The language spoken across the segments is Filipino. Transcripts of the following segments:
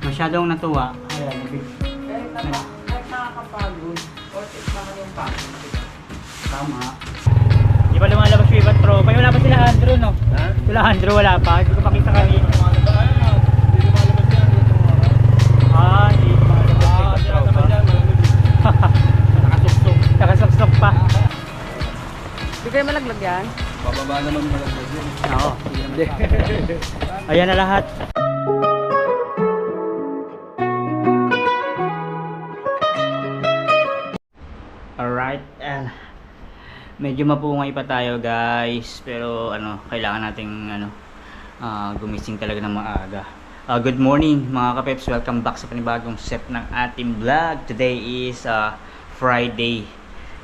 Masyadong natuwa. Ayan, Kahit nakakapagod, ortis naman yung pagod. tama. Di ba lumalabas yung ibang tropa? Wala pa sila Andrew, no? Ha? Sila Andrew wala pa. Hindi ko makita kanina. Ah, hindi lumalabas yung ibang tropa. Nakasuksok. Nakasuksok pa. Hindi kayo malaglag yan? Bababa naman malaglag yun. Oo. Ayan na lahat. Alright, and medyo mapungay pa tayo guys, pero kailangan nating gumising talaga ng maaga. Good morning mga kapeps, welcome back sa panibagong set ng ating vlog. Today is Friday,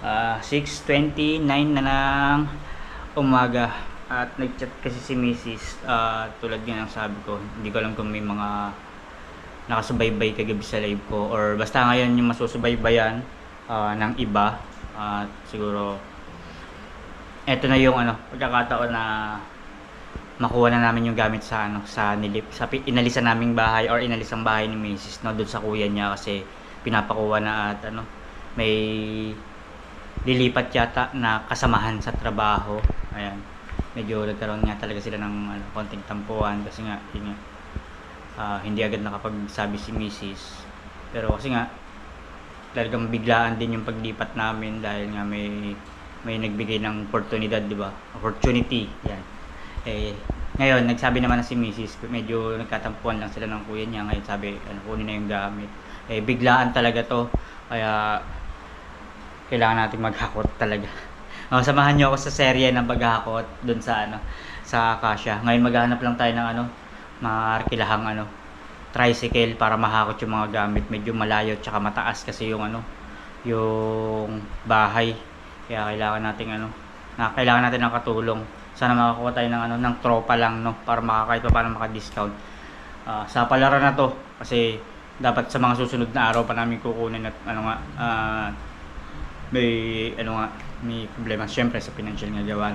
6:29 na ng umaga. At nag-chat kasi si Mrs. Tulad nga ng sabi ko, hindi ko alam kung may mga nakasubaybay kagabi sa live ko, or basta ngayon yung masusubaybayan ng iba. Siguro eto na yung pagkakataon na makuha na namin yung gamit sa inalisan naming bahay, or inalisang bahay ni Mrs. doon sa kuya niya, kasi pinapakuha na at may lilipat yata na kasamahan sa trabaho. Ayan, medyo nagkaroon nga talaga sila ng konting tampuhan, kasi nga yun nga, hindi agad nakapagsabi si Mrs. Pero kasi nga talagang biglaan din yung paglipat namin, dahil nga may nagbigay ng oportunidad, di ba? Opportunity. Yan. Ngayon nagsabi naman na si Mrs. medyo nagkatampuan lang sila ng kuya niya. Ngayon sabi, kunin na yung gamit. Biglaan talaga to. Kaya kailangan natin maghakot talaga. Samahan niyo ako sa serye ng paghakot doon sa sa Acacia. Ngayon maghahanap lang tayo ng mga arkilahang tricycle para mahakot yung mga gamit. Medyo malayo tsaka mataas kasi yung yung bahay, kaya kailangan natin ng katulong. Sana makakuha tayo ng tropa lang, para kahit pa paano maka-discount sa palaran na to, kasi dapat sa mga susunod na araw pa namin kukunin at may problema syempre sa financial nga, gawa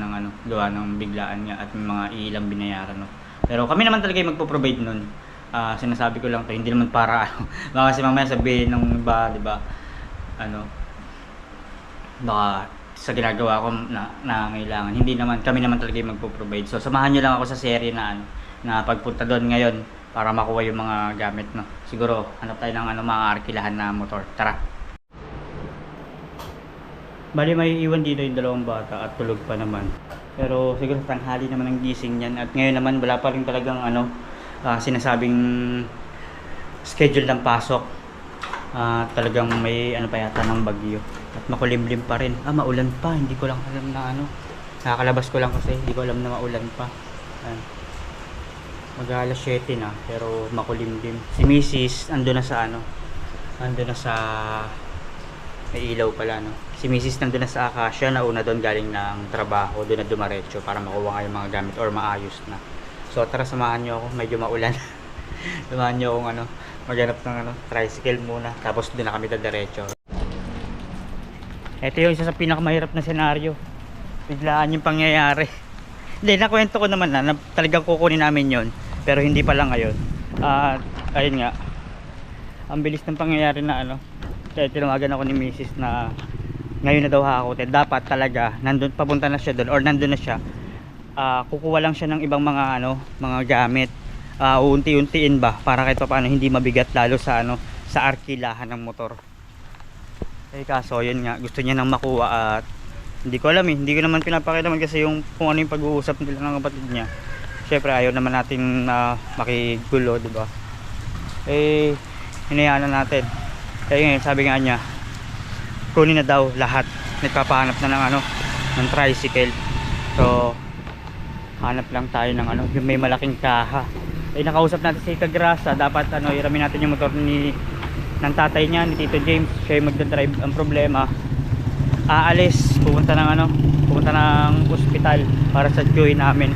ng biglaan nga, at may mga ilang binayaran, pero kami naman talaga yung magpo-provide nun. Sinasabi ko lang to, hindi naman para baka kasi mamaya sabihin ng iba, di ba, baka sa ginagawa ko na ngailangan. Hindi naman, kami naman talaga yung magpo-provide. So samahan nyo lang ako sa serye na pagpunta doon ngayon para makuha yung mga gamit, siguro hanap tayo ng mga arkilahan na motor. Tara. Bali may iwan dito yung dalawang bata at tulog pa naman, pero siguro tanghali naman ang gising yan. At ngayon naman wala pa rin talagang sinasabing schedule ng pasok. Talagang may pa yata ng bagyo at makulimlim pa rin. Maulan pa, hindi ko lang alam na nakakalabas ko lang kasi hindi ko alam na maulan pa. Mag-alas 7 na pero makulimlim. Si Mrs. ando na sa may ilaw pala, si Mrs. nandun na sa Acacia, nauna doon galing ng trabaho, doon na dumaretso para makuha nga yung mga gamit or maayos na. So tara, samahan nyo ako, medyo maulan. Samahan nyo akong maghanap ng tricycle muna, tapos doon na kami diretso. Ito yung isa sa pinakamahirap na senaryo, biglaan yung pangyayari. Hindi, nakwento ko naman na talagang kukunin namin yon, pero hindi pa lang ngayon. Ayun nga, ang bilis ng pangyayari na kaya tinawagan ako ni Mrs. na ngayon na daw hakutin. Dapat talaga nandun, papunta na siya doon, or nandun na siya. Kukuha lang siya ng ibang mga mga gamit. Uunti-untiin ba para kahit paano hindi mabigat, lalo sa sa arkilahan ng motor. Kaso yun nga, gusto niya nang makuha at hindi ko alam hindi ko naman pinapakinaman kasi kung ano yung pag-uusap nila ng kapatid niya. Syempre ayaw naman natin makigulo, di ba? Hinayaan na natin. Kaya ngayon sabi nga niya, kunin na daw lahat. Nagpapahanap na ng tricycle. So hanap lang tayo ng yung may malaking kaha. Nakausap natin si Kagrasa, dapat iramin natin yung motor ng tatay niya, ni Tito James. Siya yung magdadrive. Ang problema, aalis, pupunta ng ospital para sa joy namin,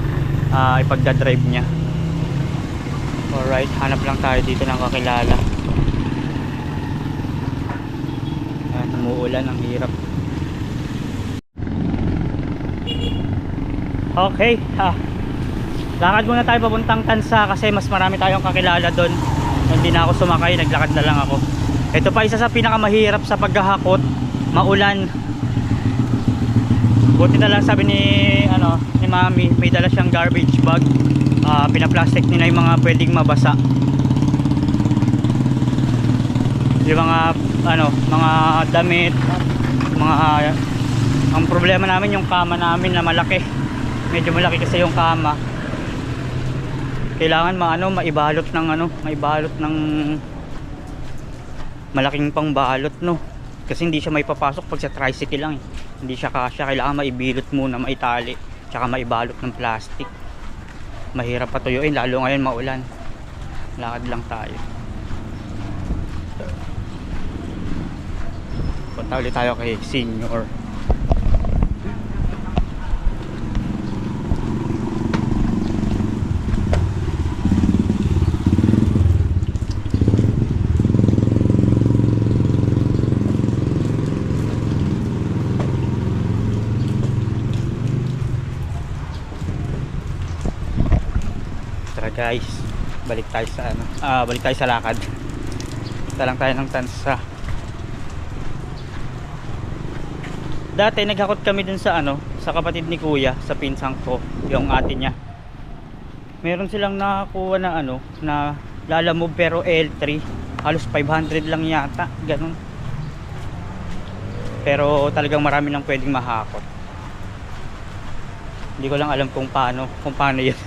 ipagdadrive niya. Alright, hanap lang tayo dito ng kakilala. Umuulan, ang hirap. Okay, Lakad muna tayo papuntang Tansa kasi mas marami tayong kakilala doon. Hindi na ako sumakay, naglakad na lang ako. Ito pa isa sa pinakamahirap sa paghahakot, maulan. Buti na lang sabi ni Mami, may dala siyang garbage bag. Pinaplastic nila yung mga pwedeng mabasa. Yung mga mga damit, ang problema namin yung kama namin na malaki. Medyo malaki kasi yung kama. Kailangan maibalot ng malaking pangbalot, no, kasi hindi siya maipapasok pag sa tricycle lang eh. Hindi siya kasya, kailangan maibilot muna, maitali, tsaka maibalot ng plastic. Mahirap patuyuin lalo ngayon maulan. Lakad lang tayo. Punta ulit tayo kay Senior. Guys, balik tayo sa lakad. Punta lang tayo ng Tansa. Dati naghakot kami dun sa sa kapatid ni Kuya, sa pinsang ko, yung ate niya. Meron silang nakakuha na na lalamove pero L3, halos 500 lang yata, ganun. Pero talagang marami lang pwedeng mahakot. Hindi ko lang alam kung paano yun.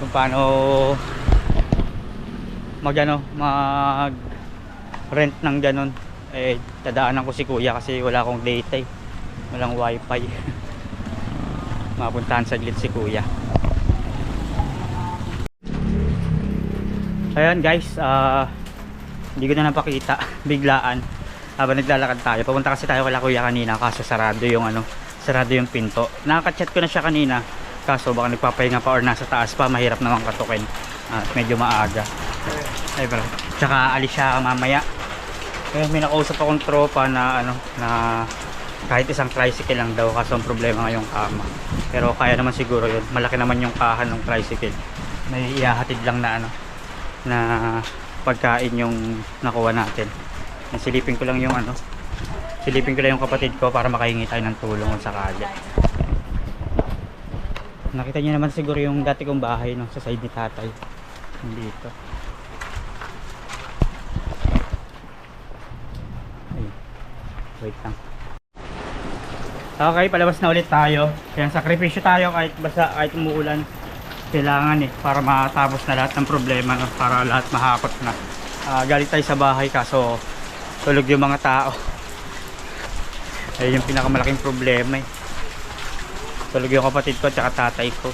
Kung paano mag rent ng ganun. Dadaanan ko si Kuya kasi wala akong data eh, walang wifi. Mapuntahan saglit si Kuya. Ayan guys, hindi ko na napakita. Biglaan habang naglalakad tayo, papunta kasi tayo kay Kuya kanina, kaso sarado yung pinto. Nakaka-chat ko na siya kanina, kaso baka nagpapahinga pa or nasa taas pa, mahirap naman katukin at medyo maaga. Ay bro, tsaka alis siya mamaya. Kaya may nakausap akong tropa na na kahit isang tricycle lang daw, kaso ang problema ngayong kama. Pero kaya naman siguro yun, malaki naman yung kahan ng tricycle. May ihahatid lang na na pagkain yung nakuha natin. Silipin ko lang yung kapatid ko para makahingi tayo ng tulong kung sakali. Nakita niyo naman siguro yung dati kong bahay sa side ni tatay. Dito. Ay, wait lang. Okay, palabas na ulit tayo. Kaya sakripisyo tayo kahit basa, kahit umuulan. Kailangan para matapos na lahat ng problema, para lahat mahakot na. Galing tayo sa bahay kaso tulog yung mga tao. Ayun yung pinakamalaking problema eh. Tulog yung kapatid ko at tatay ko.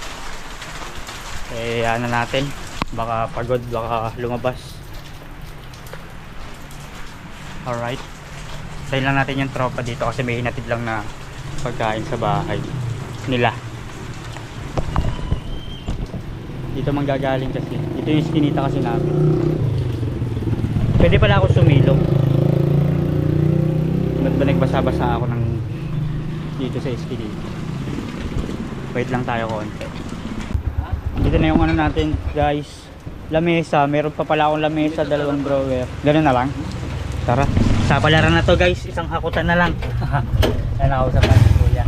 Natin, baka pagod, baka lumabas. Alright, tayo lang natin yung tropa dito kasi may hinatid lang na pagkain sa bahay nila. Dito manggagaling kasi, dito yung skinita kasi namin. Pwede pala ako sumilong. Ba't ba nagbasa-basa ako dito sa skinita? Wait lang tayo konti. Dito na yung natin guys, lamesa. Meron pa pala akong lamesa, dalawang drawer. Ganun na lang. Tara, sa palaran na to guys, isang hakutan na lang. Yan ako sa si Kuya.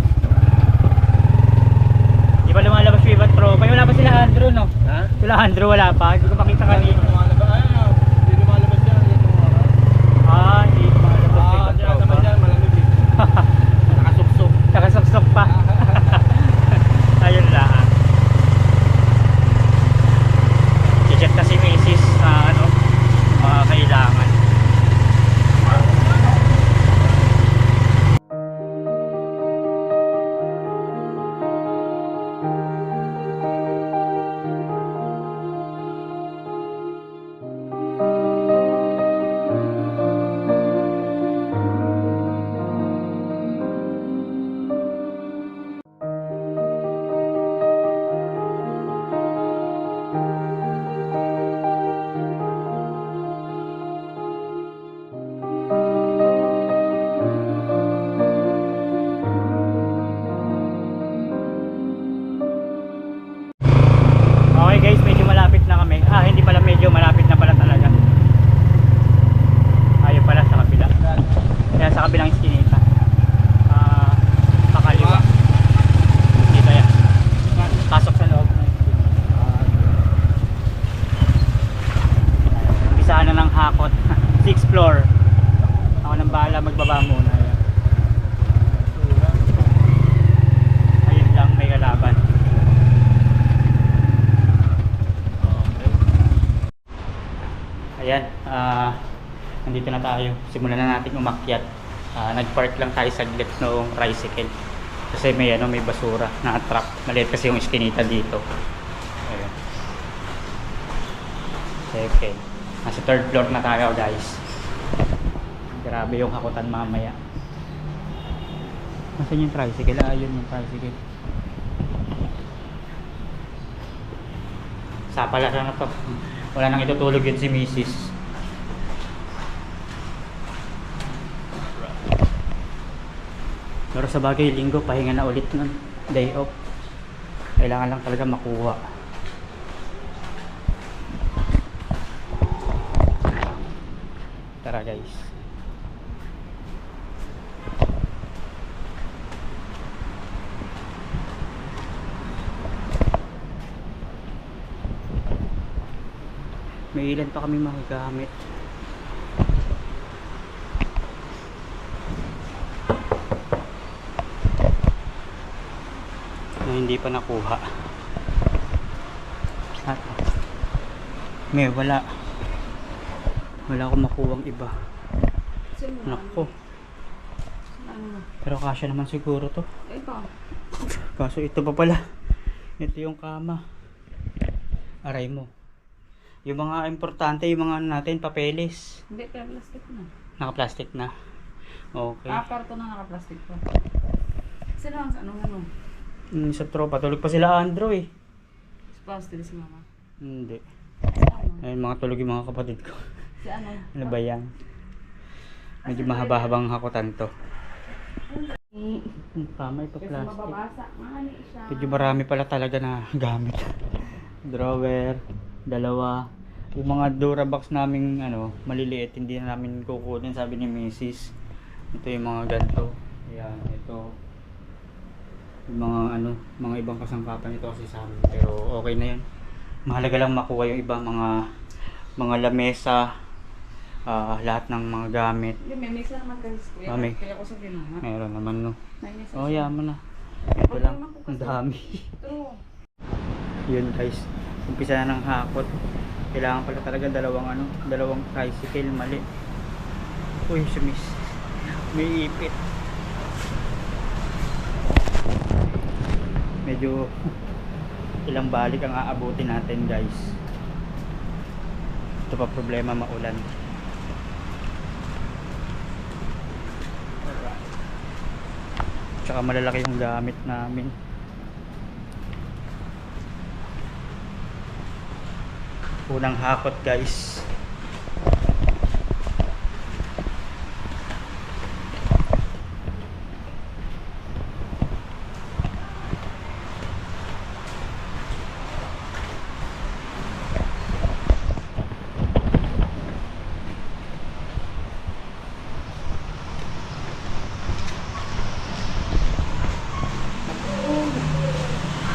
Di pa lumalabas yung iba't tropa. Wala pa sila Andrew, no? Ha? Sila Andrew wala pa, hindi ko makita kanina. Hindi lumalabas yan. Hindi lumalabas yung iba't tropa. Nakasuksok. Nakasuksok pa. Ayun lang. I-check kasi misis mga kailangan. floor. Ako nang bahala magbaba muna. Ayan. Ayun lang, may kalaban. Ayan, nandito na tayo. Simulan na natin umakyat. Nag-park lang tayo saglit noong tricycle. Kasi may ano, may basura na trap. Maliit kasi yung iskinita dito. Ayan. Okay. Nasa third floor na tayo, guys. Grabe yung hakutan mamaya. Nasaan yung tricycle? Ayun yung tricycle. Sapala na to. Wala nang itutulog yun si Mrs. Pero sa bagay, linggo, pahinga na ulit nun. Day off. Kailangan lang talaga makuha. Tara guys. May ilan pa kami magagamit. Na hindi pa nakuha. At may wala akong makuhang iba. Nako. Pero kasya naman siguro to. Ito. Kaso ito pa pala. Ito yung kama. Aray mo. Yung mga importante, yung mga ano natin, papeles. Hindi, kaya plastic na. Naka-plastic na. Okay. Karton na naka-plastic pa. Sino ang ano? Sa tropa, tulog pa sila Andro eh. Plastic si mama. Hindi. Si ano? Ayun, mga tulog yung mga kapatid ko. Si ano? Ano ba yan? Medyo mahaba-habang hakutan to. Tama, ito Kasi plastic. mababasa. Mali siya. Medyo marami pala talaga na gamit. Drawer, dalawa. Yung mga Durabox naming ano, maliliit, hindi na namin kukunin, sabi ni Mrs. Ito yung mga ganito. Ayan, ito. Yung mga ano, mga ibang kasangkapan ito kasi sa amin. Pero okay na yan. Mahalaga lang makuha yung iba, mga lamesa, lahat ng mga gamit. Hindi, may mesa naman guys. Kuya, May. kaya ko sa kinuha. Meron naman no. May mesa Oh, siya. yaman na. Ito lang, ang dami. True. Yun guys, umpisa na ng hakot. Kailangan pala talaga dalawang tricycle, mali. Uy, sumis. May ipit. Medyo ilang balik ang aabutin natin guys. Ito pa problema, maulan. Tsaka malalaki yung gamit namin. Unang hakot guys.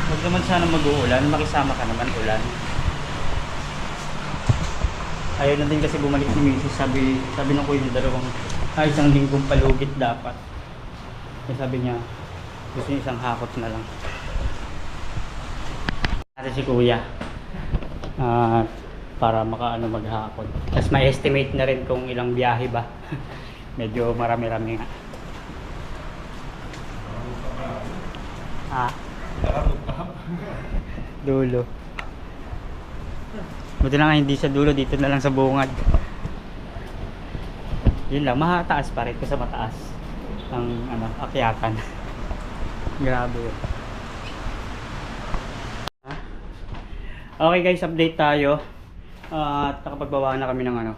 Huwag naman sana mag-uulan, makisama ka naman ulan. Ayaw na din kasi bumalik ni Mrs. Sabi ng kuya niya isang linggong palugit dapat. Kaya sabi niya, gusto niya isang hakot na lang. Natin si kuya. Para makaano maghakot. Tapos may estimate na rin kung ilang biyahe ba. Medyo marami-rami nga. Dulo. Buti na nga hindi sa dulo, dito na lang sa bungad. Yun lang, mataas pa rin ko sa mataas ang ano, akyatan. Grabe yun. Okay guys, update tayo. At nakapagbawa na kami ng ano,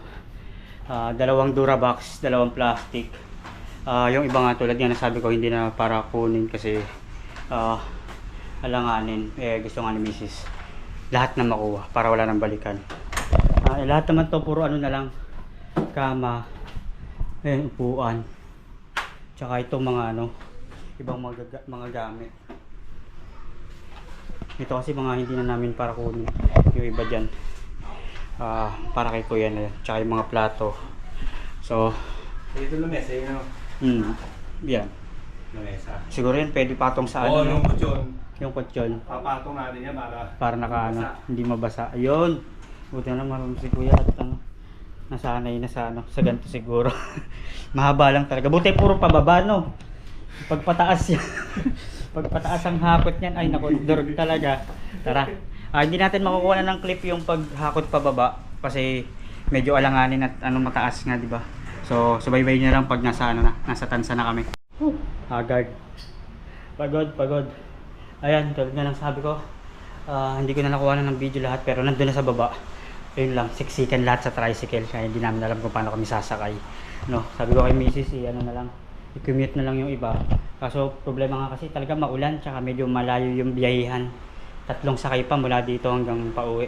dalawang Durabox, dalawang plastic. Yung iba nga tulad nga nasabi ko, hindi na para kunin kasi alanganin. Gusto nga ni Mrs. lahat na makuha para wala nang balikan. Lahat naman to puro ano na lang, kama, upuan, tsaka itong mga ano, ibang mga gamit. Ito kasi mga hindi na namin para kunin, yung iba dyan para kay kuya na yan, tsaka yung mga plato, So, Dito lumesa yun, no? yan. Lumesa. Siguro yun pwede patong sa Oo, ano, yung kutsyon. yung kutsyon. Papatong natin yan Para naka ano, mabasa. hindi mabasa. Ayun. Buti na lang marunong si Kuya at ano, nasanay na sa ano, sa ganito siguro. Mahaba lang talaga. Buti puro pababa, no? Pagpataas yan. Pagpataas ang hakot niyan, ay naku, durog talaga. Tara. Hindi natin makukuha ng clip yung paghakot pababa kasi medyo alanganin at ano mataas nga, di ba? So, subaybay niyo lang pag nasa ano na, nasa tansa na kami. Haggard. Pagod. Ayan, tulad nga ng sabi ko, hindi ko na nakuha ng video lahat pero nandun na sa baba. Ayun lang, siksikan lahat sa tricycle kaya hindi namin alam kung paano kami sasakay. No, sabi ko kay Mrs. ano na lang, i-commute na lang yung iba. Kaso problema nga kasi talaga maulan tsaka medyo malayo yung biyahihan. 3 sakay pa mula dito hanggang pauwi.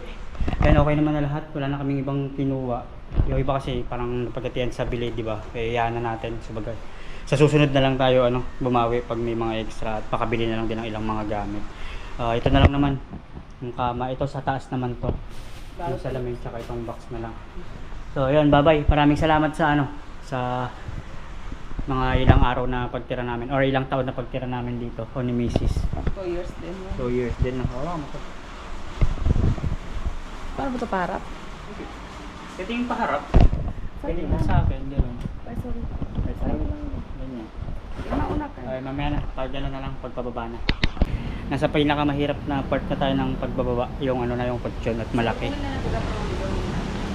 Ayun, okay naman na lahat. Wala na kaming ibang kinuha. Yung iba kasi parang napagkatiyan sa bilid, di ba? Kaya na natin sabagay. Sa susunod na lang tayo bumawi pag may mga extra at pakabili na lang din ng ilang mga gamit. Ito na lang naman yung kama. Ito sa taas naman to. Yung salamin tsaka itong box na lang. So ayun, bye-bye. Maraming salamat sa sa mga ilang araw na pagtira namin or ilang taon na pagtira namin dito o ni Mrs. 2 years din. 2 years din na. Paano ba ito parap? Ito yung paharap. Sorry Pwede na lang. sa akin. Gano'n. Ay, sorry. Ay, Sorry lang. Ganyan. Mauna ka. Ay, mamaya na. Pag gano'n na lang, pagpababa na. Nasa pinakamahirap na part na tayo ng pagbababa. Yung ano na yung kutsyon at malaki. Una na natin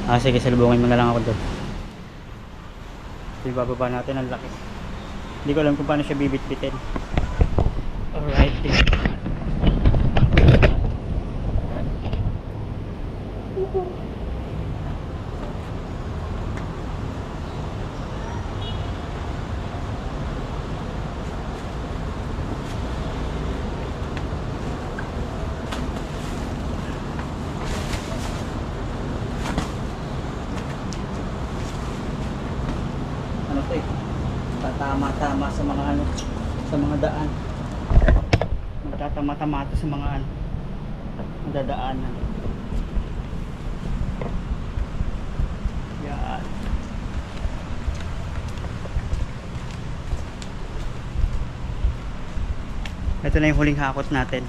ako. Sige, salubungin mo na lang ako doon. Ibababa natin ang laki. Hindi ko alam kung paano siya bibit-bitin. Alright. Ano to eh? Tatama-tama sa mga ano, sa mga daan. Magtatama-tama to sa mga ano, madadaanan. Yan. Ito na yung huling hakot natin.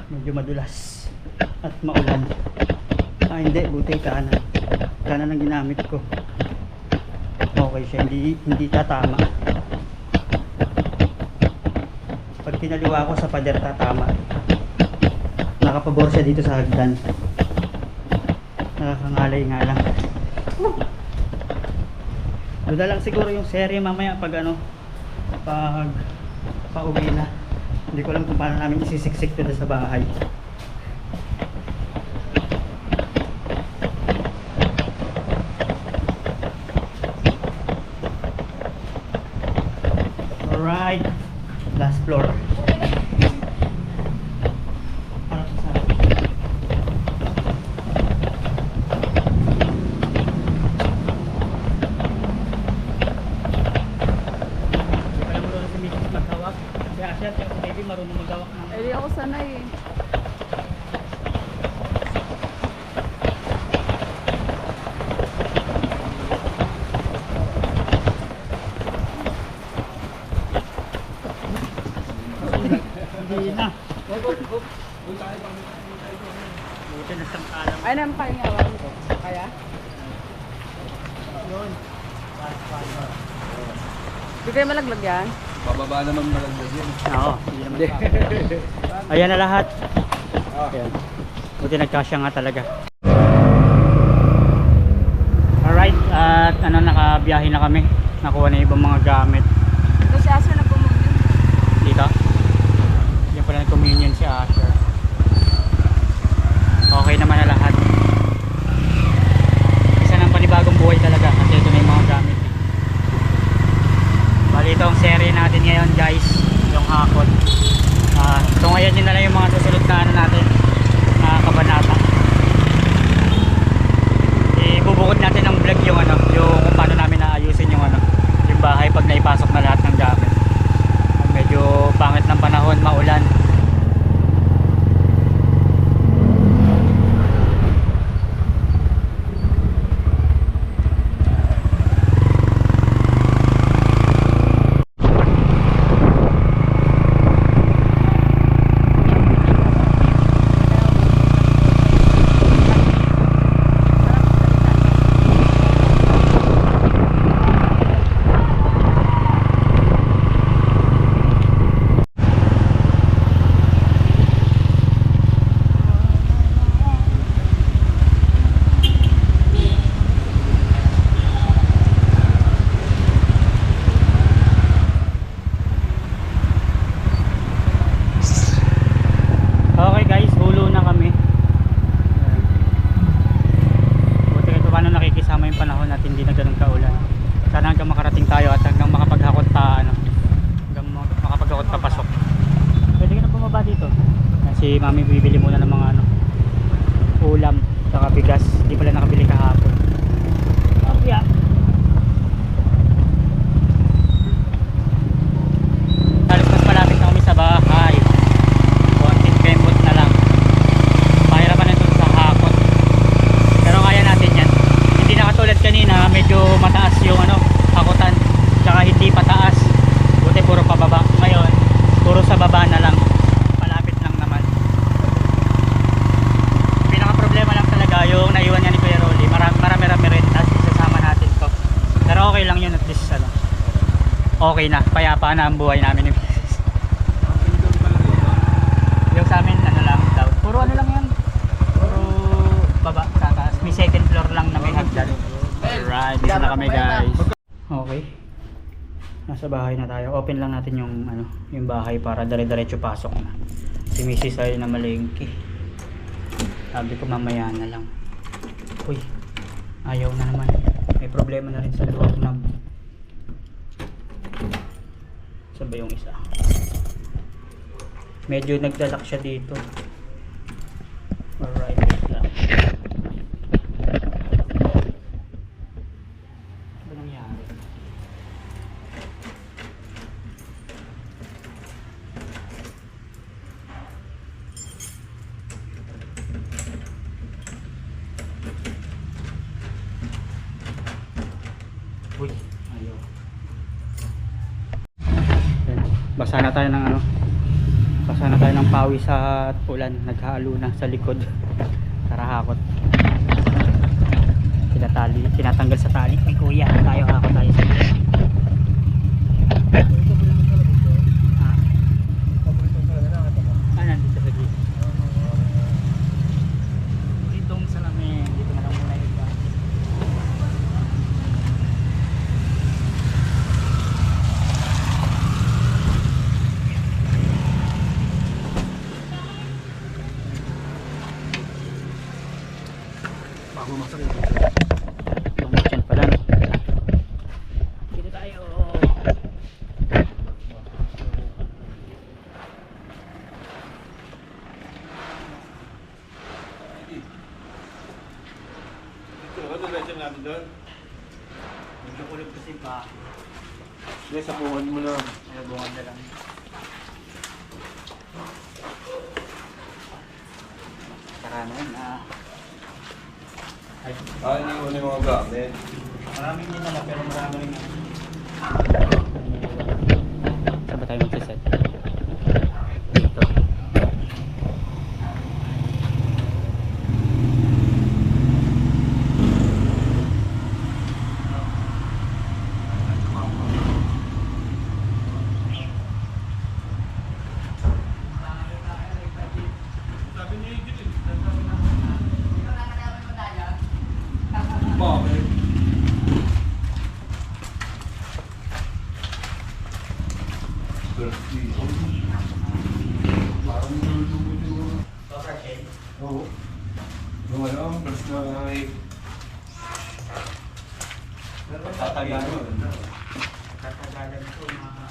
Medyo madulas at maulan. Hindi, buti kanan. Kanan ang ginamit ko. Okay siya, hindi tatama. Pag kinaliwa ko sa pader tatama. Nakapabor siya dito sa hagdan. Nakakangalay nga lang. Doon lang siguro yung serye mamaya pag pag pauwi na. Hindi ko alam kung paano namin isisiksik doon sa bahay. Alright, last floor. Ano to sa? Hindi pala marunong si Mrs. maghawak. Si Asya, si Baby marunong maghawak ng... Eh, di ako sanay eh. Hindi na. Buti na sang alam. Ay, naman kayo nga. Wala ko. Kaya? Yun. Hindi kayo malaglag yan? Pababa naman malaglag yun. Oo, hindi naman sa ayan na lahat. Ayan. Buti nagkasya nga talaga. Alright, at nakabiyahe na kami. Nakuha na ibang mga gamit. Ito si Asher na pumunyan. Dito. Yan pala nag-communion si Asher. Okay naman na lahat. Isa ng panibagong buhay talaga kasi ito na yung mga gamit. Bali ito ang serye natin ngayon guys, yung hakot. So ngayon yun na lang yung mga susunod na natin na kabanata. Ibubukod natin ng vlog yung yung kung paano namin naayusin yung yung bahay pag naipasok na lahat ng gamit. Medyo pangit ng panahon, maulan. takot papasok. Pwede ka na bumaba dito. Si mami bibili muna ng mga ano, ulam, saka bigas. Hindi pala nakabili kahapon. Oh, yeah. Halos mas malapit na kami sa bahay. Konting kembot na lang. Pahirapan na dun sa hakot. Pero kaya natin yan. Hindi na katulad kanina, medyo mataas yung ano, hakutan. Tsaka hindi pataas. Buti puro pababa. Ngayon, puro sa baba na lang. Palapit lang naman. Pinaka problema lang talaga yung naiwan niya ni Kuya Rolly. Marami-rami rin. Tapos isasama natin to. Pero okay lang yun at least ano. Okay na. Payapa na ang buhay namin ni yung sa amin ano lang daw. Puro ano lang yan. Puro baba. Tataas. May second floor lang na may hagdan. Alright. Dito na kami guys. Okay. Nasa bahay na tayo. Open lang natin yung ano, yung bahay para dire-diretso pasok na. Si Mrs. ay na malengke. Sabi ko mamaya na lang. Uy. Ayaw na naman. May problema na rin sa loob na. Saan ba yung isa? Medyo naglalak siya dito. Alright, wait lang. Ano nangyari? Uy, ayaw. Basa na tayo ng ano. Basa na tayo ng pawis sa ulan. Naghalo na sa likod. Karahakot. Tinatanggal sa tali. Ay kuya, tayo hakot tayo sa likod. Nandito sa gate. Dito sa namin. Dito na lang muna yung iba. Dyan pala no. Dito tayo. Ano diretso natin doon? Medyo kulog kasi pa. Hindi, sapungan mo na. Ay, bungan na lang. Tara na yun ah. Ay, Hindi ko na yung mga gamit. maraming din nila pero marami rin na. Saan ba tayo magsiset? Dito. Bakit? Parang nilulubod yung... Oo. Yung ano, first na ay... Tatagalan. Tatagalan ko mga...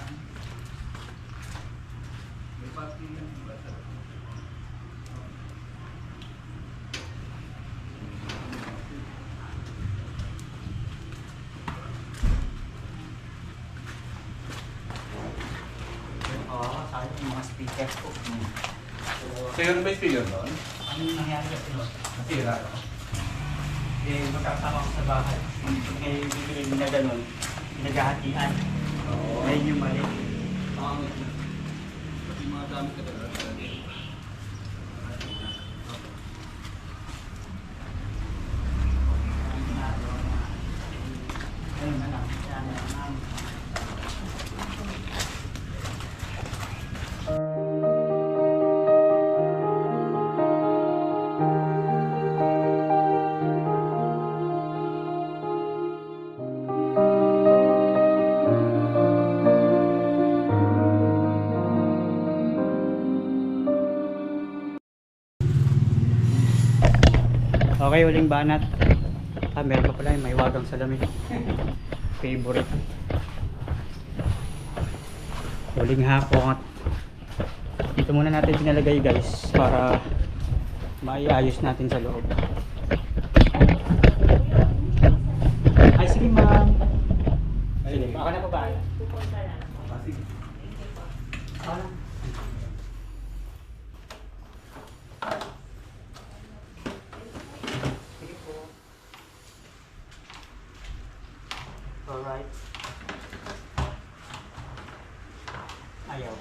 Oo, sa akin yung mga speaker ko. Sa'yo na ba yung speaker doon? Ano yung nangyari kasi no? Nasira. Eh, magkakasama ko sa bahay. May bibili na ganun, pinaghahatian. Oo. Ayun yung mali. Pangit na. Pati mga gamit ka talaga. Ayun na lang. Yan na lang. Okay, uling banat. Ah, meron pa pala yung may wagang salamin. Favorite. Huling hapon. Dito muna natin pinalagay guys para maiayos natin sa loob. Ay sige ma'am. Sige, baka na pa ba? Sige. Sige po. Alright. Ayaw.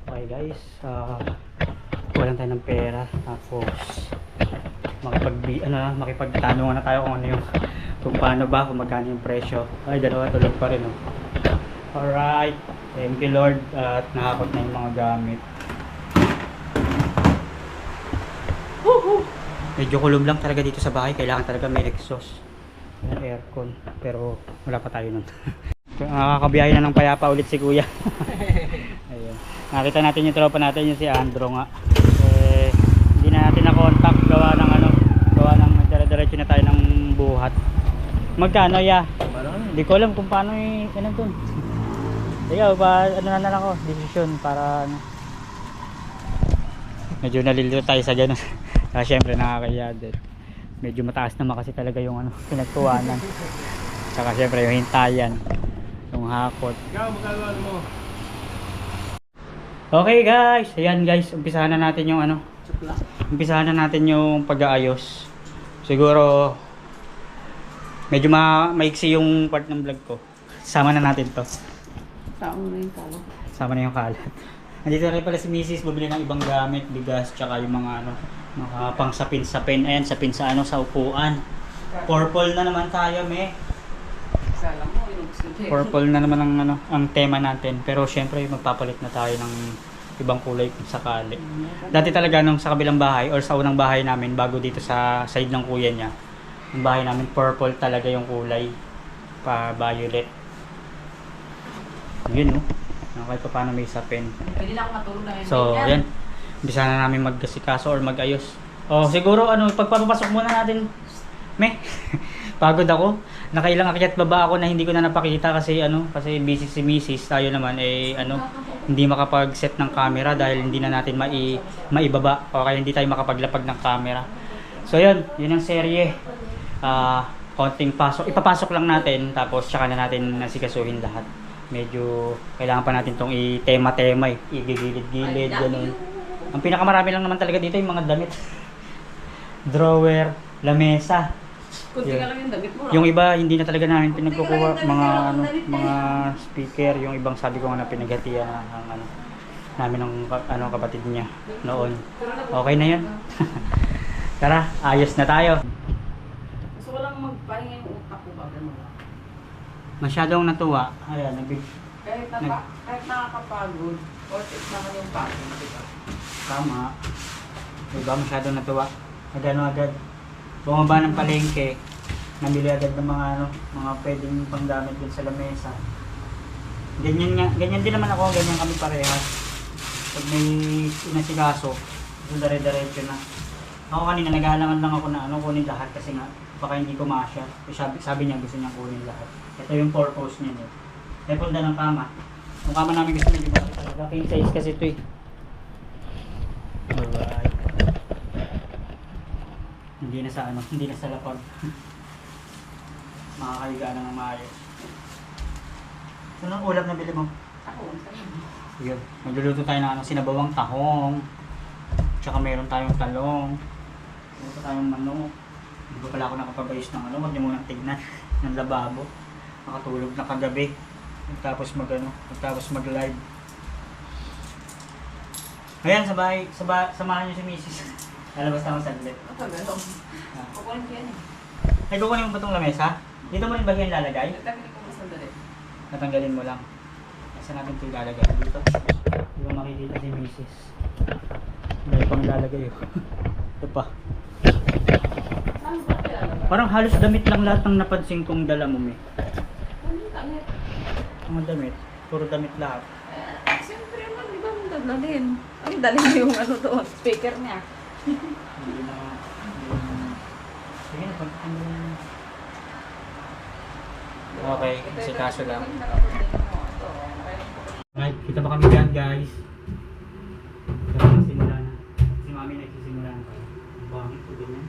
Okay guys, walang tayo ng pera, tapos makipagtanungan na tayo kung ano yung kung paano ba, kung magkano yung presyo. Ay, dalawa tulog pa rin, oh. Alright, thank you Lord, at nakakot na yung mga gamit. Woohoo! Medyo kulog lang talaga dito sa bahay, kailangan talaga may exhaust, may aircon, pero wala pa tayo nun. Nakakabiyahe na ng payapa ulit si kuya. Ayun. Nakita natin yung tropa natin, yung si Andro nga. Hindi na natin na-contact, gawa ng dire-diretso na tayo ng buhat. Magkano ya? Hindi ko alam kung paano ano dun. Ikaw ba, ano na lang ako, desisyon para ano. Medyo nalilito tayo sa ganun. Kaya syempre nakakaya din. Medyo mataas naman kasi talaga yung ano, pinagtuwanan. Saka syempre yung hintayan, yung hakot. Ikaw, magkano mo? Okay guys, ayan guys, umpisahan na natin yung ano. Umpisahan na natin yung pag-aayos. Siguro medyo maiksi yung part ng vlog ko. Sama na natin to. Taong na yung talo. Sama na yung kalat. Nandito rin pala si Mrs. Bumili ng ibang gamit, bigas, tsaka yung mga ano, mga pang sapin-sapin. Ayan, sapin sa ano, sa upuan. Purple na naman tayo, me. Sala mo, yung sige. Purple na naman ang ano, ang tema natin. Pero syempre magpapalit na tayo ng ibang kulay kung sakali. Dati talaga nung sa kabilang bahay or sa unang bahay namin bago dito sa side ng kuya niya, yung bahay namin purple talaga yung kulay, pa violet. Yun no. Kahit pa paano may sapin. Pwede na ako matulog na yun. So, yan. Umpisa na namin magkasikaso or mag-ayos. Oh, siguro ano, pagpapasok muna natin. Me. Pagod ako. Nakailang akyat baba ako na hindi ko na napakita kasi kasi busy si Mrs. Tayo naman hindi makapag-set ng camera dahil hindi na natin maibaba o kaya hindi tayo makapaglapag ng camera. So, yun ang serye. Konting pasok. Ipapasok lang natin tapos tsaka na natin nasikasuhin lahat. Medyo kailangan pa natin tong i-tema-tema, igigilid-gilid, ganun. Ang pinakamarami lang naman talaga dito yung mga damit. Drawer, lamesa. Kunti ka lang yung damit mo. Yung iba hindi na talaga namin pinagkukuha, mga speaker, yung ibang sabi ko nga na pinaghatian ng namin ng kapatid niya noon. Okay na 'yan. Tara, ayos na tayo. Gusto ko lang magpahinga yung utak ko ba ganun. Masyadong natuwa. Ayan, Kahit nakakapagod, ortik naman yung pagod, di ba? tama. Diba, masyadong natuwa. Agad. Bumaba ng palengke, nabili agad ng mga pwedeng panggamit din sa lamesa. Ganyan din naman ako, ganyan kami parehas. Pag may inasikaso, dire-diretso na. Ako kanina naghahalangan lang ako na kunin lahat kasi nga baka hindi ko masya. Sabi niya gusto niya kunin lahat. Ito yung purpose niya. May punda ng kama. Yung kama namin gusto medyo malaki talaga. King size kasi ito eh. Alright. Hindi na sa lapag. Makakahiga na ng maayos. Ano ang ulam na bili mo? Ako, Yun. Magluluto tayo ng sinabawang tahong. Tsaka meron tayong talong. Meron tayong manok. Hindi ko pala ako nakapabayos ng huwag niyo munang tignan ng lababo. Nakatulog na kagabi. Tapos mag-live. Ayan, samahan niyo si Mrs. Lalabas na ako saglit. matagal. Kukunin ko yan eh. Ay, kukunin mo ba itong lamesa? Dito mo rin ba yan lalagay? Nagtanggalin ko mas sandali. Natanggalin mo lang. Saan natin ito ilalagay? Dito. Hindi mo makikita si Mrs. Dahil pang ilalagay yun. Ito pa. Saan ba kaya? Parang halos damit lang lahat ng napansin kong dala mo, may. Ano tangit? Mga damit. Puro damit lahat. Siyempre naman, di ba ang dadalhin? Ang dalhin mo yung doon, speaker niya. Hindi Okay, kasi kaso lang. Nakapunta mo. Ito. Right, kita ba kami dyan guys? Kasi nagsimula na. Si mami nagsisimula na pala. Ang bangit ko din yan.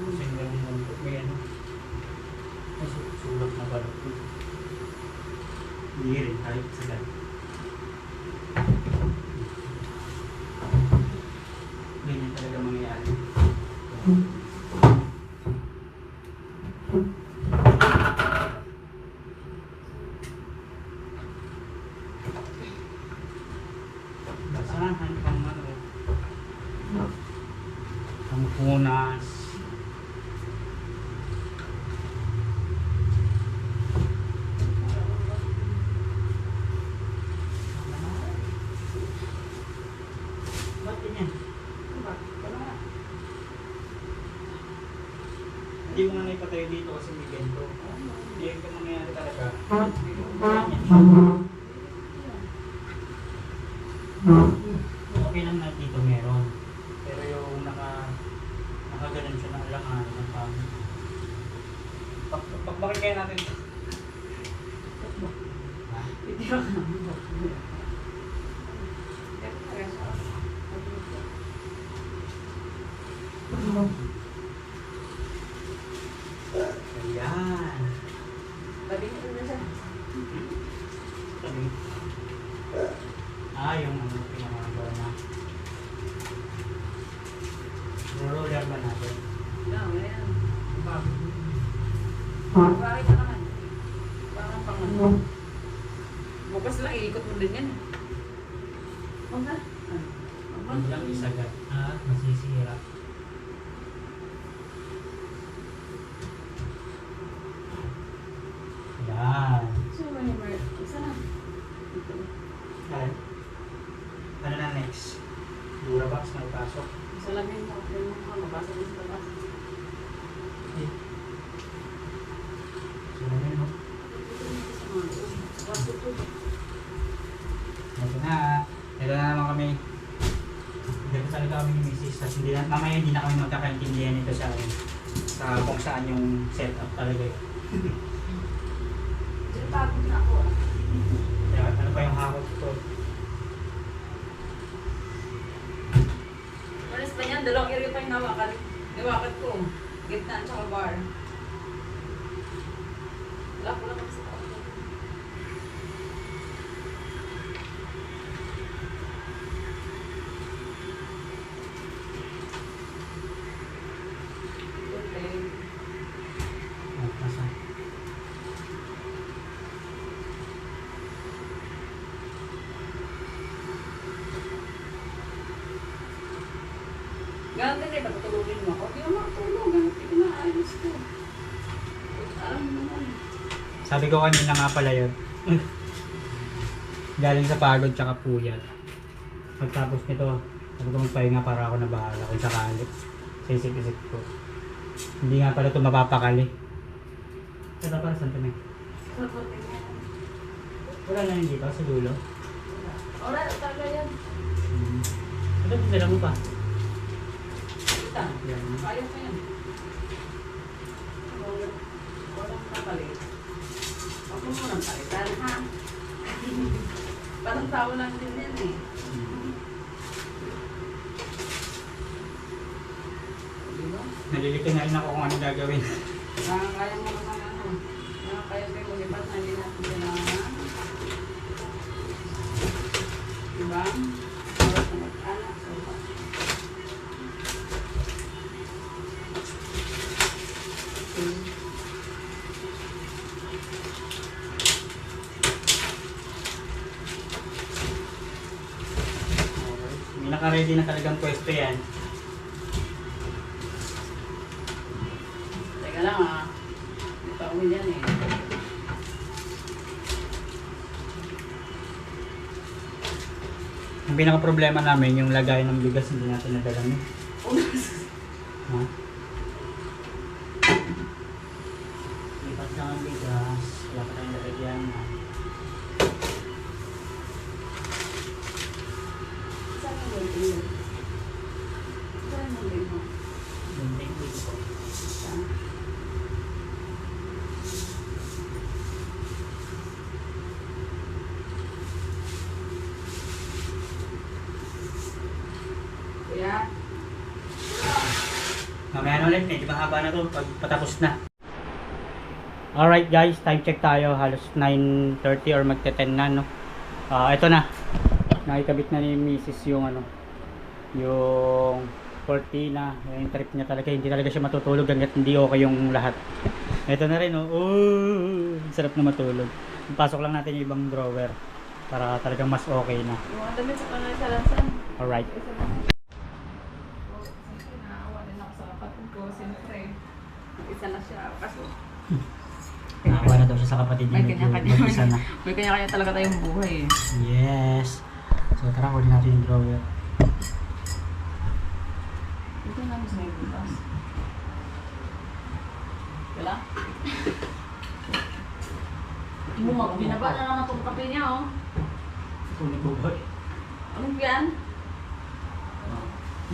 Kasi may ano. Ay, sulak na pala. Hindi rin, kahit sa dyan. Ganyan talaga mangyayari. Basahan pang ano. Ang punas. Ba't ganyan? Hindi mo nga naipatay dito kasi may ganito. Hindi ito mangyayari talaga. Okay lang na dito meron. Pero yung nakaganon siya ng alangan ng pangit. Pakbakin kaya natin. Ha? Hindi ka naman. Ayan. Tabi nito na siya. Sabi. Yung ano, pinamagawa na. Roller ba natin? Ayan. Bakit ka naman? Parang pang ano. Bukas lang, iikot mo din yan. Huwag na. Huwag lang isagat. Masisira. Ayan. So, whenever, isa na. Ayan. Ano na next? Durabox na ipasok. Isa lang yun. Mabasa din sa labas. Sino yun, no? Ito na. Ito na naman kami. Dito talaga kami ni Mrs. Tapos mamaya hindi na kami magkakaintindihan ito sa akin. Sa kung saan yung setup talaga. Pagod na ako. Kaya ano pa yung hawak ko? Malas pa niyan, dalawang area pa yung hawakan. Hawakan ko. Gitna at saka bar. Wala ko lang kasi sa ako. Okay. Nasa. Ganun din eh, pagtulogin mo ako. Hindi mo makatulog. Hindi ko naayos ko. Alam mo naman. Sabi ko kanina nga pala yun. Galing sa pagod tsaka puyat. Pagtapos nito, sabi ko magpahinga para ako na bahala kung sakali. Sa isip-isip ko. Hindi nga pala ito mapapakali. Pero para saan ito na? Wala na yun dito sa dulo. Wala na talaga yan. Ito, dala mo pa. Kita. Yan. Ayos na yan. Walang kapalit. Huwag mo munang palitan, ha? Parang tao lang din yan eh. Diba? Nalilito na rin ako kung ano gagawin. Nakakaya mo naman ano. Nakakaya kayo mag-ipas na hindi natin kailangan. Diba? Oras na mag-anak. So, May naka-ready na talagang pwesto yan. teka lang ah. May pauwi yan eh. Ang pinaka-problema namin, yung lagay ng bigas hindi natin nadala mo. Ha? Lipat lang ang bigas. Wala pa tayong lalagyan. Saan mo yun? Saan mo yun? Mamaya na ulit, medyo mahaba na to pag patapos na. Alright guys, time check tayo. Halos 9:30 or magte-10 na, no? Ito na. Nakikabit na ni Mrs. yung ano, yung cortina. Yung trip niya talaga, hindi talaga siya matutulog hanggat hindi okay yung lahat. Ito na rin, oh. Oh, sarap na matulog. Pasok lang natin yung ibang drawer para talagang mas okay na. Yung mga damit sa kanila sa lansan. Alright. Siyempre, naawa din ako sa kapatid ko. Siyempre, isa na siya. Kaso, Nakakuha na daw siya sa kapatid niya. may kanya-kanya. Mag-isa na. May kanya-kanya talaga tayong buhay eh. Yes. So tara, kunin natin yung drawer. Ito namin sa may bukas. Wala? Binaba na naman itong kape niya oh. Kunin ko ba? Anong yan?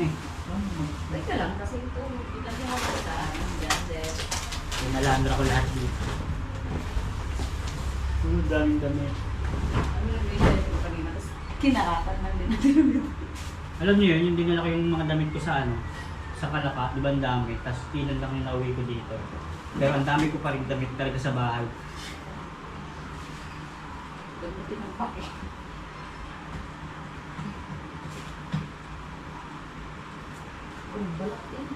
Nih. Teka lang kasi ito. Kita niyo ako sa gadget. Pinalandra ko lahat dito. Daming dami. Ano nag-research ko kanina? Tapos kinarapan lang din natin. Alam niyo yun, yung dinala ko yung mga damit ko sa ano, sa Kalaka, di ba ang dami? Tapos tinan lang yung nauwi ko dito. Pero ang dami ko pa rin damit talaga sa bahay. Gabutin ang pake. Ang balat yan.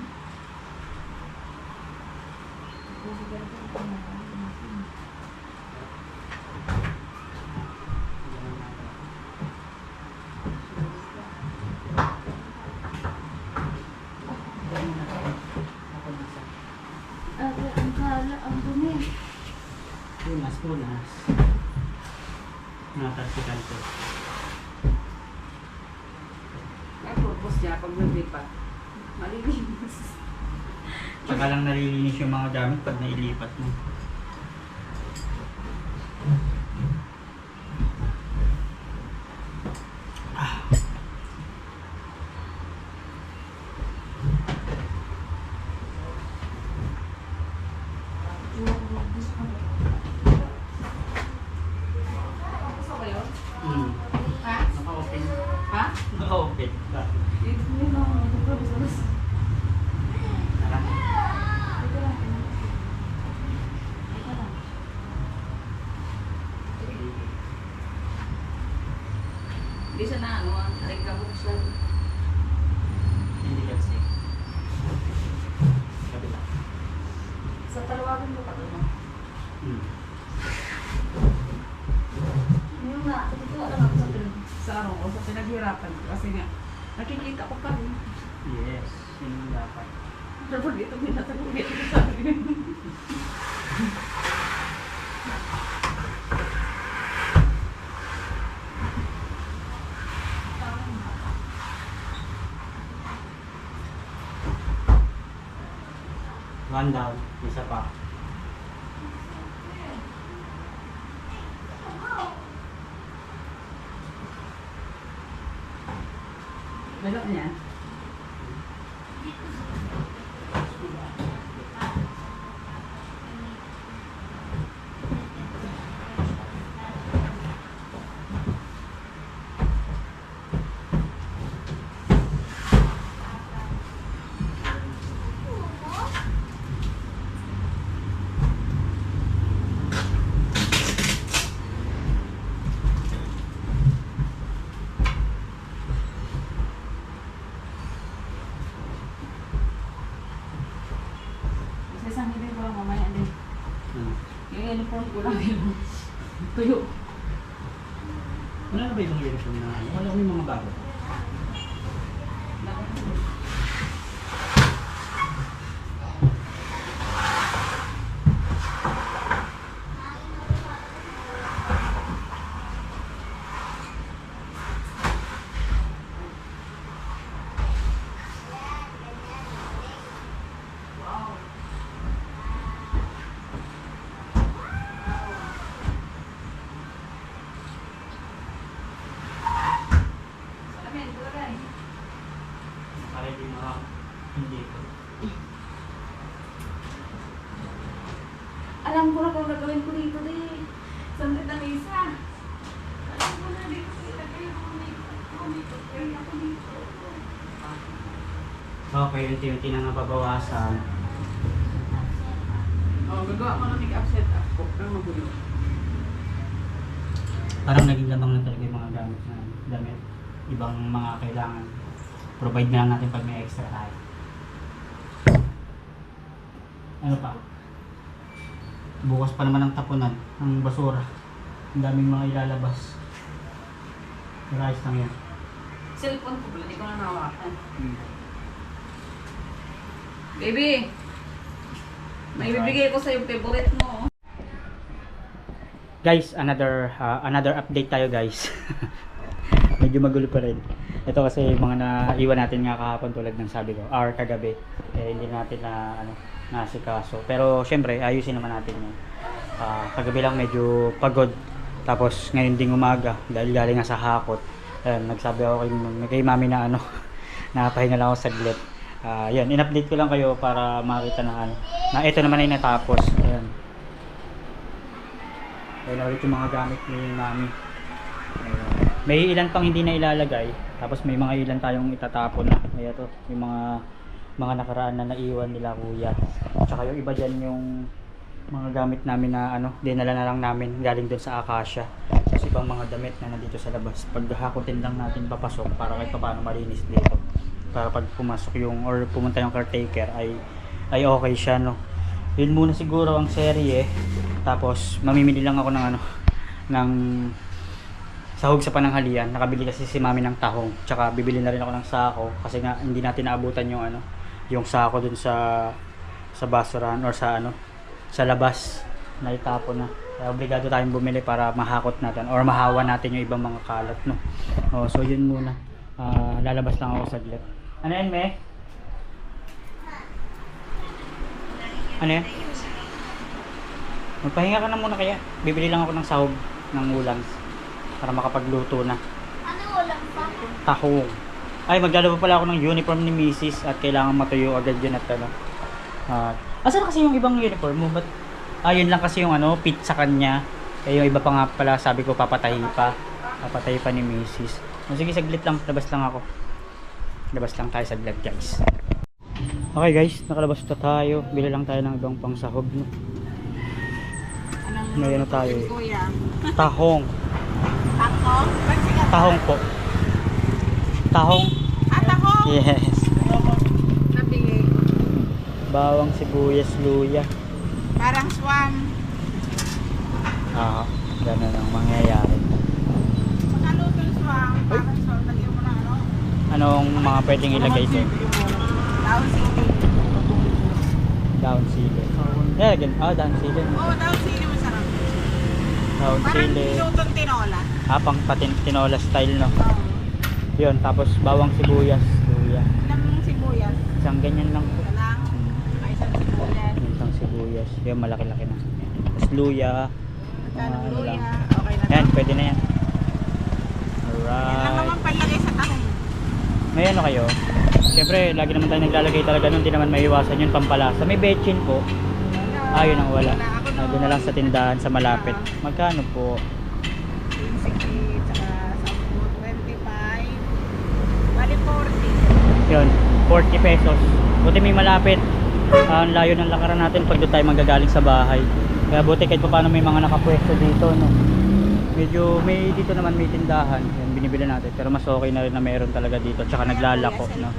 Ang kala, ang dumi. Punas. Natarsikan ko. Ay, purpose niya pag naglipat. Malilinis. Tsaka lang nalilinis yung mga gamit pag nailipat mo. Gusto ko yun? Hmm. Ha? Naka-open. Ha? Naka-open. Bakit? Hindi na ako magpapabos. Tara. Ito lang. Ito lang. Hindi siya na ano, ay kabukos lang. Hindi kasi. Kabila. Sa talawagan mo pa doon. Hmm. Yung na, ito lang ako sa ano ko, sa pinaghirapan ko. Kasi nga, nakikita ko pa rin. Yes. Yun yung dapat. Pero pag ito, minatanong ito sa akin. One down. Isa pa. Balot niya. Sa isang hindi ko lang mamaya din. Hmm. Yung uniform ko lang yun. Tuyo. Wala na ba ibang uniform na ano? Wala ko yung mga bago. Salamin, tulagay. Para hindi hindi ko. Alam ko na kung gagawin ko dito din. Sandit na misa. Alam ko na dito ko ilagay yung makeup. Makeup kayo ako dito. Okay, unti-unti na nababawasan. Gagawa ko ng make-up setup ko. Pero magulo. Parang naging lamang na talaga yung mga gamit na damit. Ibang mga kailangan. Provide na lang natin pag may extra tayo. Ano pa? Bukas pa naman ang tapunan, ang basura. Ang daming mga ilalabas. Pero ayos lang yan. Cellphone ko pala, hindi ko na nahawakan. Baby! May bibigay ko sa yung favorite mo. Guys, another update tayo guys. Medyo magulo pa rin. Ito kasi yung mga naiwan natin nga kahapon tulad ng sabi ko, or kagabi. Hindi natin na nasikaso. Pero syempre, ayusin naman natin yun. Kagabi lang medyo pagod. Tapos ngayon ding umaga dahil galing nga sa hakot. Nagsabi ako kay mami na napahinga lang ako saglit. Yan, in-update ko lang kayo para makita na na ito naman ay natapos. Ayan. Ayan na ulit yung mga gamit ni mami. Ayan. May ilan pang hindi na ilalagay. Tapos may mga ilan tayong itatapon na. Ayan to, yung mga nakaraan na naiwan nila kuya. Tsaka yung iba dyan yung mga gamit namin na dinala na lang namin galing doon sa Acacia. Tapos ibang mga damit na nandito sa labas. Paghahakotin lang natin papasok para kahit paano malinis dito. Para pag pumasok yung or pumunta yung caretaker ay okay siya, no. Yun muna siguro ang serye. Tapos mamimili lang ako ng sahog sa pananghalian. Nakabili kasi si mami ng tahong. Tsaka bibili na rin ako ng sako kasi nga hindi natin naabutan yung sako dun sa basurahan or sa labas na itapon na. Kaya obligado tayong bumili para mahakot natin or mahawa natin yung ibang mga kalat, no. So yun muna. Lalabas lang ako saglit. Ano yan, me? Ano yan? Magpahinga ka na muna kaya. Bibili lang ako ng sahog ng ulam para makapagluto na. Ano ulam pa? Tahong. Ay, maglalaba pala ako ng uniform ni Mrs. at kailangan matuyo agad yun at asan kasi yung ibang uniform mo? Ba't yun lang kasi yung fit sa kanya. Eh yung iba pa nga pala sabi ko papatahi pa. Papatahi pa ni Mrs. Sige, saglit lang. Labas lang ako. Labas lang tayo sa vlog guys. Okay guys, nakalabas na tayo. Bili lang tayo ng ibang pang sahog, no? May tayo eh. Kuya. Tahong. Tahong? Tahong po. Tahong. Tahong? Yes. Nabili. Bawang, sibuyas, luya. Parang swam. Ganun ang mangyayari. Magkano yung swam? Parang swam. Lagyan mo na Anong mga pwedeng ilagay ko? Down city. Down sili. Down sili. Oo, down city masarap. Down Parang sili. lutong tinola. Pang tinola style, no? Oo. Yun, tapos bawang, sibuyas, luya. Ilang sibuyas? Isang ganyan lang po. Isa lang. Isang sibuyas. Isang sibuyas. Yung malaki-laki na. Tapos luya. Magkano Ano luya? lang. Okay na. Yan, pwede na yan. Yan lang Alright. naman palagay sa tahong. May kayo? Siyempre, lagi naman tayo naglalagay talaga nun. Hindi naman maiwasan yun, pampalasa. May bechin po. Yun ang wala. Doon na lang sa tindahan sa malapit. Magkano po? 60, tsaka 10, 25. Bali 40. Yun, 40 pesos. Buti may malapit. Ang layo ng lakaran natin pag doon tayo magagaling sa bahay. Kaya buti kahit pa paano may mga nakapwesto dito, no. Medyo may dito naman may tindahan. Yan, binibili natin. Pero mas okay na rin na meron talaga dito. Tsaka naglalako, no.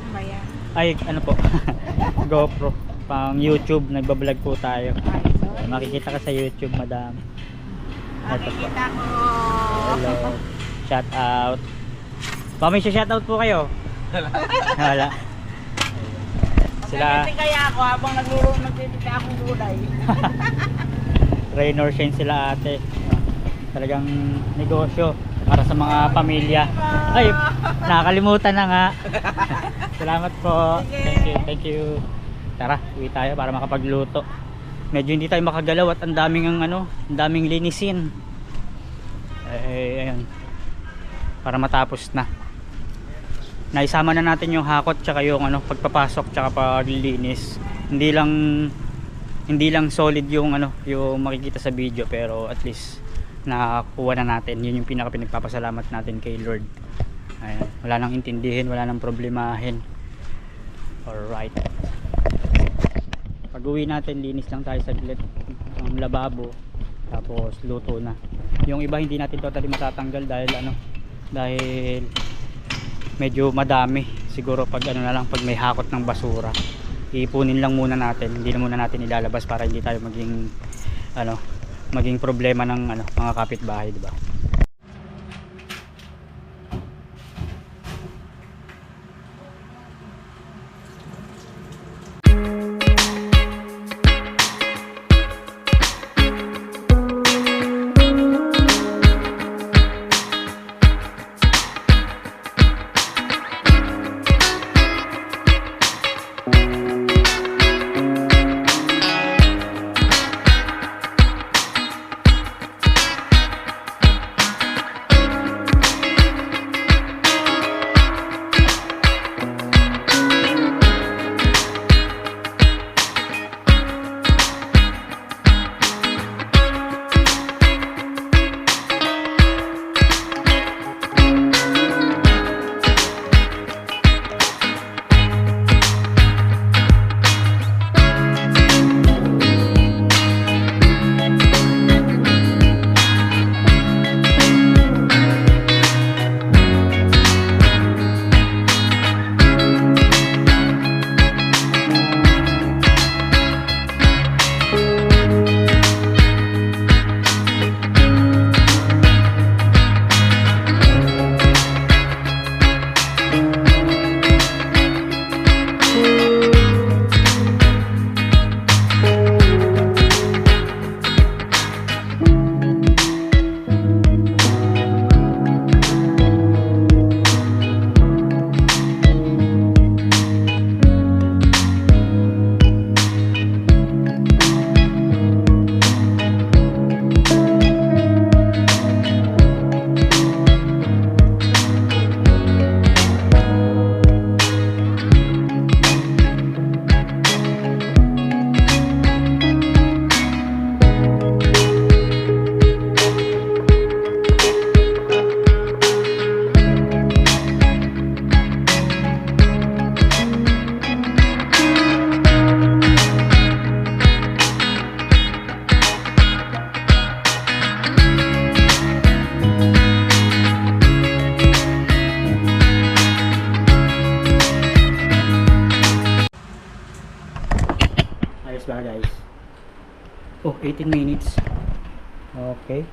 Ay, po. GoPro. Pang YouTube, nagbablog po tayo. Makikita ka sa YouTube, madam. Makikita ko. Hello. Shout out. May shout out po kayo? Wala. Sila Kasi kaya ako habang nagtitinda akong gulay. rain or shine sila ate. Talagang negosyo para sa mga pamilya. Ay, nakakalimutan na nga. Salamat po. Thank you. Tara, uwi tayo para makapagluto. Medyo hindi tayo makagalaw at ang daming linisin. Ayun. Para matapos na. Naisama na natin yung hakot tsaka yung pagpapasok tsaka paglilinis. Hindi lang solid yung yung makikita sa video, pero at least nakakuha na natin. Yun yung pinagpapasalamat natin kay Lord. Ayan, wala nang intindihin, wala nang problemahin. Alright. Pag uwi natin, linis lang tayo saglit ang lababo, tapos luto na. Yung iba hindi natin totally matatanggal dahil medyo madami. Siguro pag na lang, pag may hakot ng basura, iipunin lang muna natin, hindi na muna natin ilalabas para hindi tayo maging problema ng mga kapitbahay, di ba? Ayos ba guys? Oh, 18 minutes. Okay.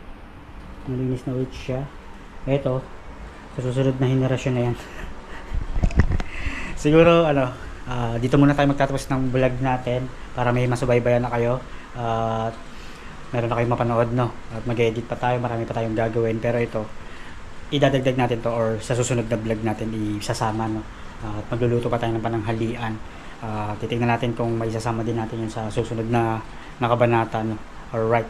Malinis na ulit siya. Eto, sa susunod na henerasyon na yan. Siguro dito muna tayo magtatapos ng vlog natin para may masubaybayan na kayo. At meron na kayong mapanood, no? At mag-edit pa tayo, marami pa tayong gagawin. Pero ito, idadagdag natin to, or sa susunod na vlog natin isasama, no? At magluluto pa tayo ng pananghalian. Titingnan natin kung may isasama din natin yun sa susunod na kabanata, no? Alright.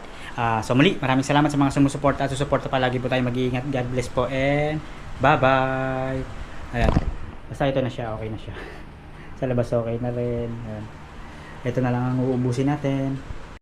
So muli, maraming salamat sa mga sumusuporta at susuporta palagi po tayo. Mag-iingat. God bless po and bye-bye. Ayan. Basta ito na siya, okay na siya. Sa labas okay na rin. Ayan. Ito na lang ang uubusin natin.